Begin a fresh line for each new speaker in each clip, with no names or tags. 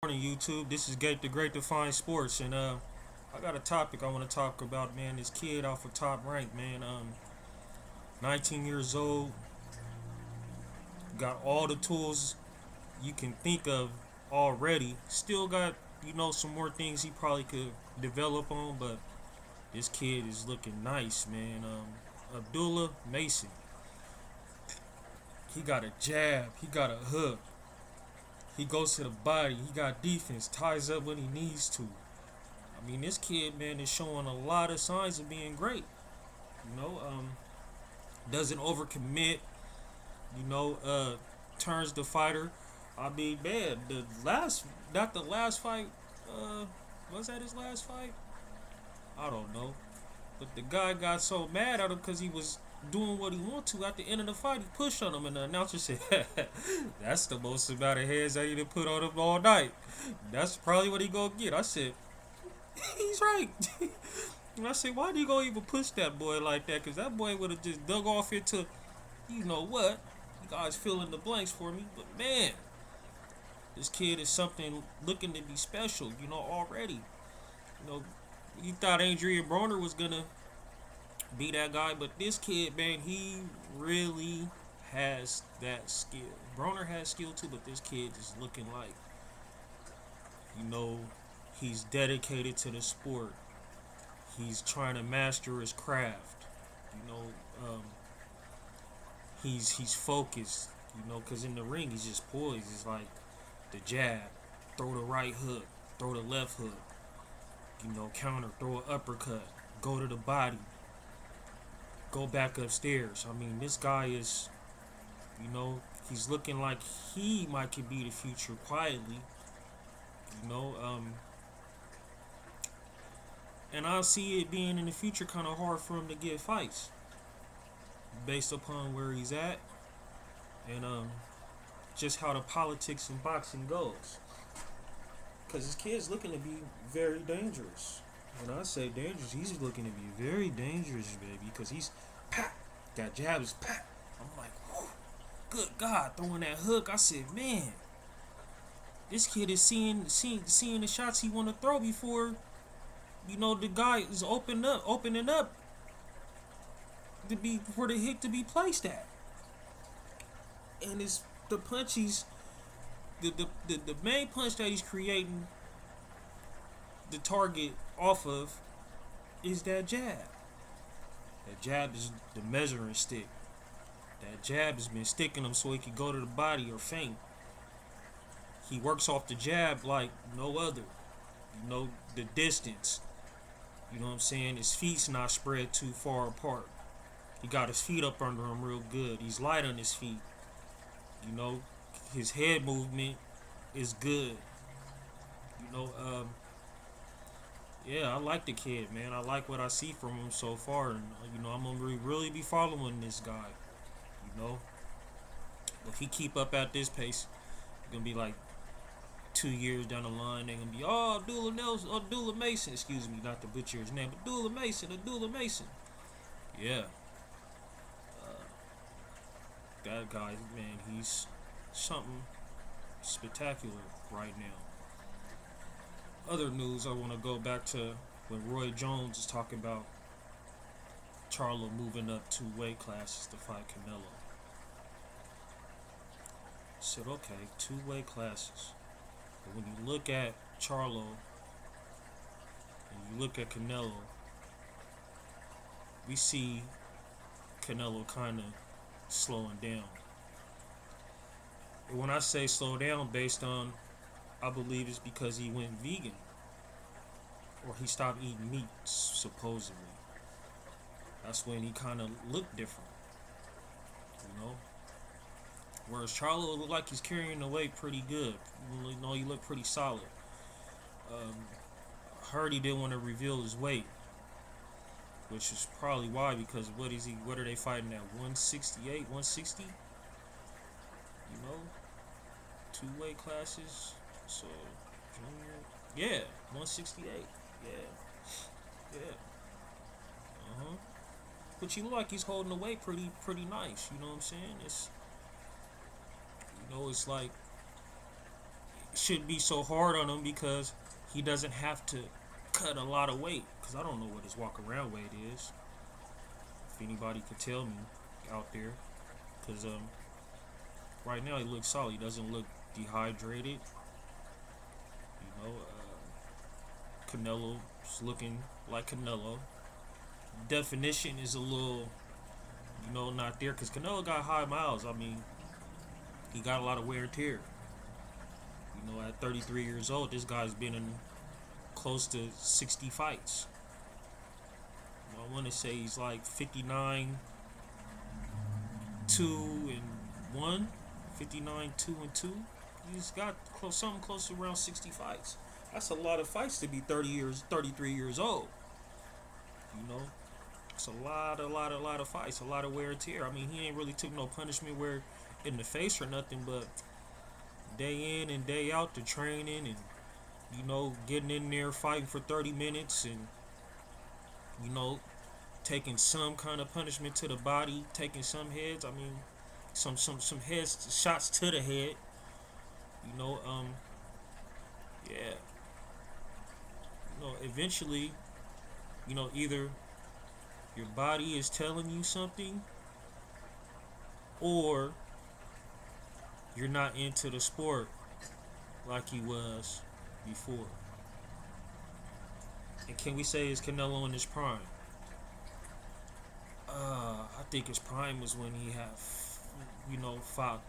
Morning, YouTube. This is Gate the Great Define Sports, and I got a topic I want to talk about, man. This kid off of Top Rank, man. 19 years old, got all the tools you can think of already. Still got, some more things he probably could develop on, but this kid is looking nice, man. Abdullah Mason, he got a jab, he got a hook, he goes to the body, he got defense, ties up when he needs to. I mean, this kid, man, is showing a lot of signs of being great. You know, doesn't overcommit. You know, turns the fighter. I mean, man, not the last fight. Was that his last fight? I don't know. But the guy got so mad at him because he was doing what he wanted to. At the end of the fight, he pushed on him, and the announcer said, "That's the most amount of heads I need to put on him all night. That's probably what he gonna get." I said, "He's right." And I said, why do you go even push that boy like that? Because that boy would have just dug off into, you know what? You guys fill in the blanks for me. But man, this kid is something looking to be special, already. You know, you thought Adrian Broner was going to be that guy. But this kid, man, he really has that skill. Broner has skill too, but this kid is looking like, you know, he's dedicated to the sport. He's trying to master his craft. You know, he's focused. Because in the ring he's just poised. It's like the jab, throw the right hook, throw the left hook. Counter, throw an uppercut, go to the body, go back upstairs. I mean, this guy is, he's looking like he might could be the future quietly. You know, um, and I see it being in the future kind of hard for him to get fights based upon where he's at and just how the politics in boxing goes. Because this kid's looking to be very dangerous. When I say dangerous, he's looking to be very dangerous, baby. Because he's pat, got jabs, pat. I'm like, whew, good God, throwing that hook. I said, man, this kid is seeing the shots he want to throw before, the guy is opening up to be for the hit to be placed at. And it's the punch the main punch that he's creating the target off of is that jab. That jab is the measuring stick. That jab has been sticking him so he can go to the body or feint. He works off the jab like no other. The distance. You know what I'm saying? His feet's not spread too far apart. He got his feet up under him real good. He's light on his feet. His head movement is good. You know, um, yeah, I like the kid, man. I like what I see from him so far, and I'm gonna really be following this guy. You know, if he keep up at this pace, it's gonna be like 2 years down the line. They're gonna be Abdullah Nelson, Abdullah Mason. Excuse me, not to butcher his name, Abdullah Mason, Abdullah Mason. Yeah, that guy, man, he's something spectacular right now. Other news, I want to go back to when Roy Jones is talking about Charlo moving up 2 weight classes to fight Canelo. I said, okay, 2 weight classes. But when you look at Charlo and you look at Canelo, we see Canelo kind of slowing down. When I say slow down, based on, I believe it's because he went vegan or he stopped eating meat, supposedly. That's when he kind of looked different, you know. Whereas Charlo looked like he's carrying the weight pretty good. He looked pretty solid. Um, I heard he didn't want to reveal his weight, which is probably why. Because what is he? What are they fighting at? 168, 160. You know, 2 weight classes. So, junior, yeah, 168, yeah, yeah, But you look like he's holding the weight pretty nice. You know what I'm saying? It's like shouldn't be so hard on him because he doesn't have to cut a lot of weight. Because I don't know what his walk around weight is. If anybody could tell me out there. Because right now he looks solid. He doesn't look dehydrated. You know, Canelo's looking like Canelo. Definition is a little, not there. Because Canelo got high miles. I mean, he got a lot of wear and tear. At 33 years old, this guy's been in close to 60 fights. I want to say he's like 59, 2 and 1, 59, 2 and 2. He's got something close to around 60 fights. That's a lot of fights to be 33 years old. It's a lot of fights, a lot of wear and tear. I mean, he ain't really took no punishment where in the face or nothing, but day in and day out the training and getting in there fighting for 30 minutes and taking some kind of punishment to the body, taking some heads. I mean, some heads shots to the head. Yeah. Eventually, either your body is telling you something or you're not into the sport like he was before. And can we say is Canelo in his prime? I think his prime was when he had, fought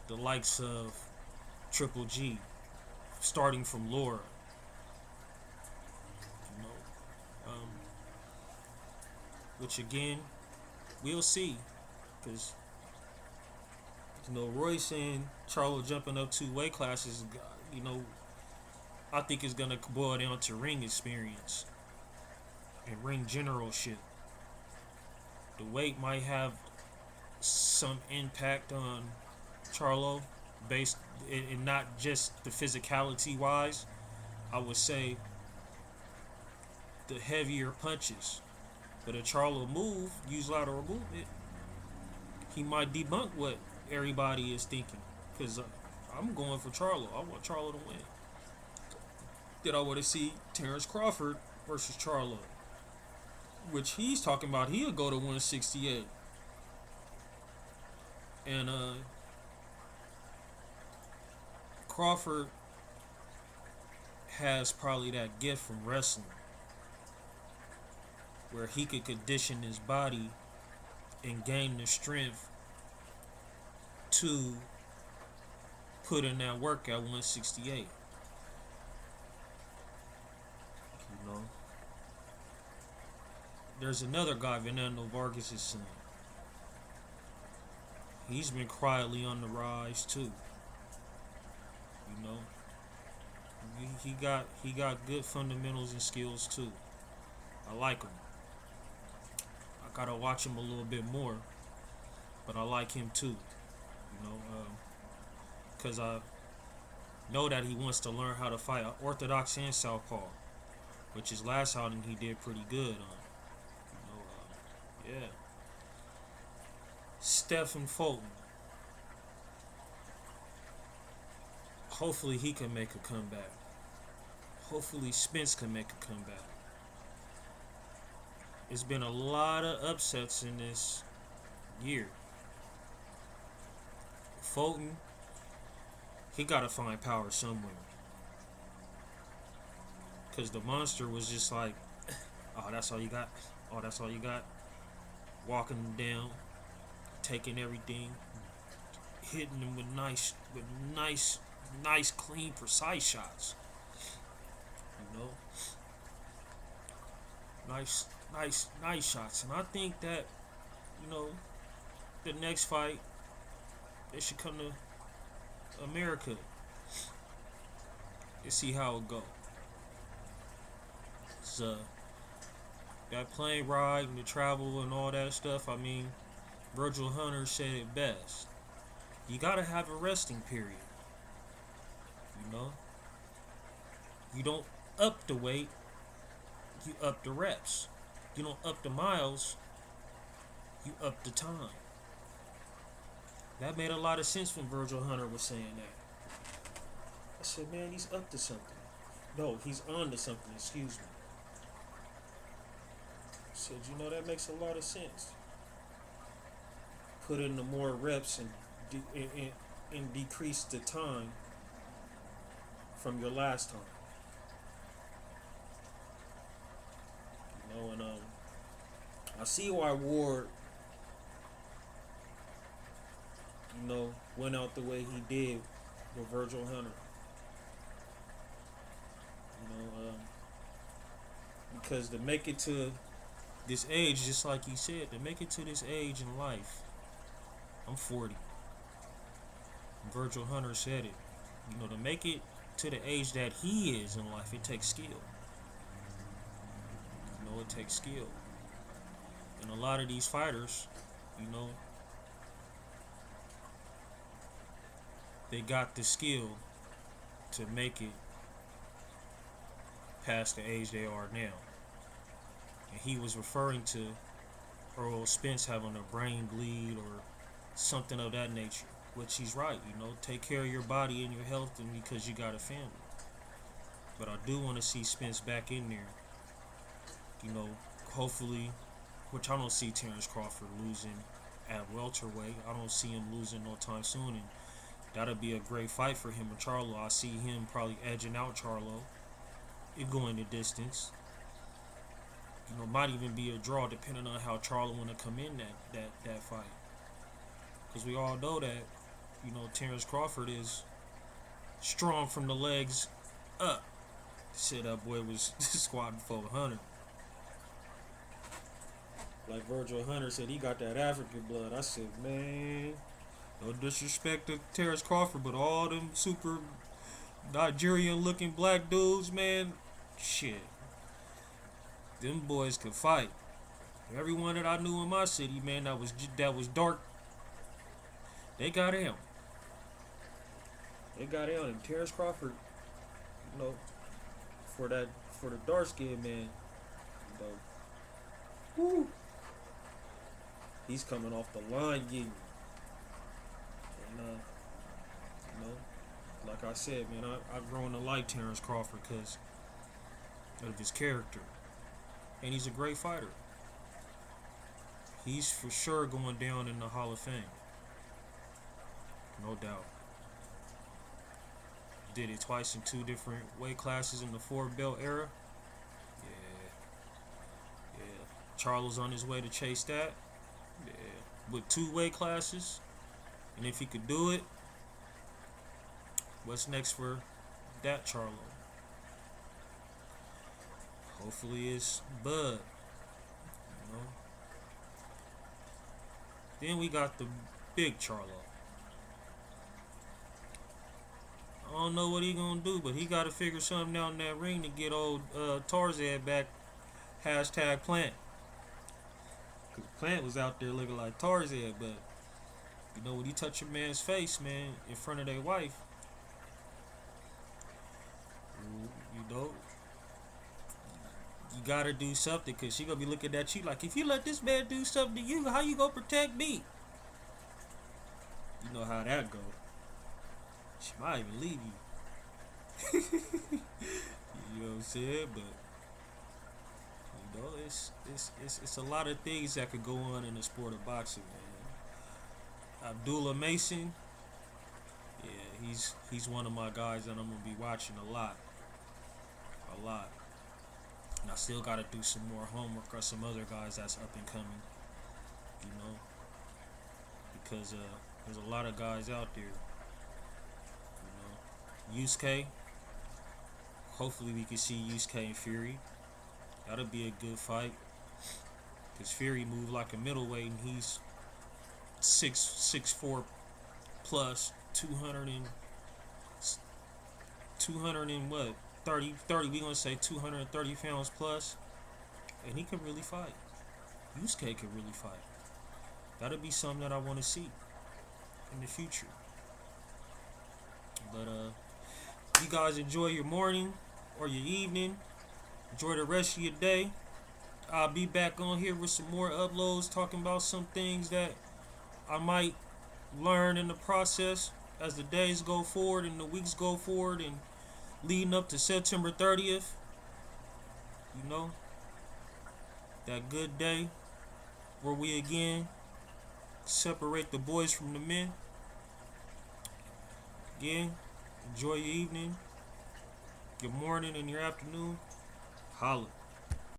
the likes of Triple G, starting from Laura. Which again, we'll see, because Royce and Charlo jumping up 2 weight classes, I think it's gonna boil down to ring experience and ring generalship. The weight might have some impact on Charlo, based in not just the physicality wise. I would say the heavier punches. But a Charlo move, use lateral movement, he might debunk what everybody is thinking. Because I'm going for Charlo. I want Charlo to win. Then I want to see Terrence Crawford versus Charlo, which he's talking about he'll go to 168. And Crawford has probably that gift from wrestling, where he could condition his body and gain the strength to put in that work at 168. There's another guy, Fernando Vargas' son. He's been quietly on the rise too. He got good fundamentals and skills too. I like him. I gotta watch him a little bit more, but I like him too. Because I know that he wants to learn how to fight orthodox and southpaw, which his last outing he did pretty good on. Yeah. Stephen Fulton. Hopefully he can make a comeback. Hopefully Spence can make a comeback. It's been a lot of upsets in this year. Fulton, he gotta find power somewhere. Because the monster was just like, oh, that's all you got? Oh, that's all you got? Walking him down, taking everything, hitting him with nice, clean, precise shots. Nice shots. And I think that, the next fight, they should come to America and see how it go. So, that plane ride and the travel and all that stuff, I mean, Virgil Hunter said it best. You gotta have a resting period. You don't up the weight, you up the reps. You don't up the miles, you up the time. That made a lot of sense when Virgil Hunter was saying that. I said, man, he's up to something. No, he's on to something, excuse me. I said, that makes a lot of sense. Put in the more reps and decrease the time from your last time. And I see why Ward, went out the way he did with Virgil Hunter. Because to make it to this age, just like he said, to make it to this age in life, I'm 40. Virgil Hunter said it. To make it to the age that he is in life, it takes skill. It takes skill. And a lot of these fighters, they got the skill to make it past the age they are now. And he was referring to Earl Spence having a brain bleed or something of that nature, which he's right. Take care of your body and your health, and because you got a family. But I do want to see Spence back in there. Hopefully, which I don't see Terrence Crawford losing at welterweight. I don't see him losing no time soon, and that'll be a great fight for him and Charlo. I see him probably edging out Charlo. It going the distance. Might even be a draw depending on how Charlo want to come in that fight. Because we all know that, Terrence Crawford is strong from the legs up. Said that boy was squatting 400. Like Virgil Hunter said, he got that African blood. I said, man, no disrespect to Terrence Crawford, but all them super Nigerian-looking black dudes, man, shit, them boys could fight. Everyone that I knew in my city, man, that was dark, they got him. They got him. And Terrence Crawford, for the dark skinned man, woo. He's coming off the line getting. And like I said, man, I've grown to like Terrence Crawford because of his character. And he's a great fighter. He's for sure going down in the Hall of Fame. No doubt. Did it twice in 2 different weight classes in the 4-belt era. Yeah. Charlo's on his way to chase that. Yeah. With 2 weight classes. And if he could do it, what's next for that Charlo? Hopefully it's Bud. Then we got the big Charlo. I don't know what he gonna do, but he gotta figure something out in that ring to get old Tarzan back. Hashtag Plant. Cause Plant was out there looking like Tarzan, but when you touch a man's face, man, in front of their wife, you gotta do something, cause she gonna be looking at you like, if you let this man do something to you, how you gonna protect me? You know how that go. She might even leave you. You know what I'm saying? But it's a lot of things that could go on in the sport of boxing, man. Abdullah Mason, yeah, he's one of my guys that I'm gonna be watching a lot. And I still gotta do some more homework on some other guys that's up and coming. Because there's a lot of guys out there. Yusuke. Hopefully we can see Yusuke and Fury. That'll be a good fight. Because Fury moved like a middleweight and he's 6'4 plus 200 and what? 30, we gonna say 230 pounds plus. And he could really fight. Yusuke could really fight. That'll be something that I want to see in the future. But you guys enjoy your morning or your evening. Enjoy the rest of your day. I'll be back on here with some more uploads talking about some things that I might learn in the process. as the days go forward and the weeks go forward and leading up to September 30th, you know, that good day where we again separate the boys from the men. Again, enjoy your evening, your morning, and your afternoon. Holla.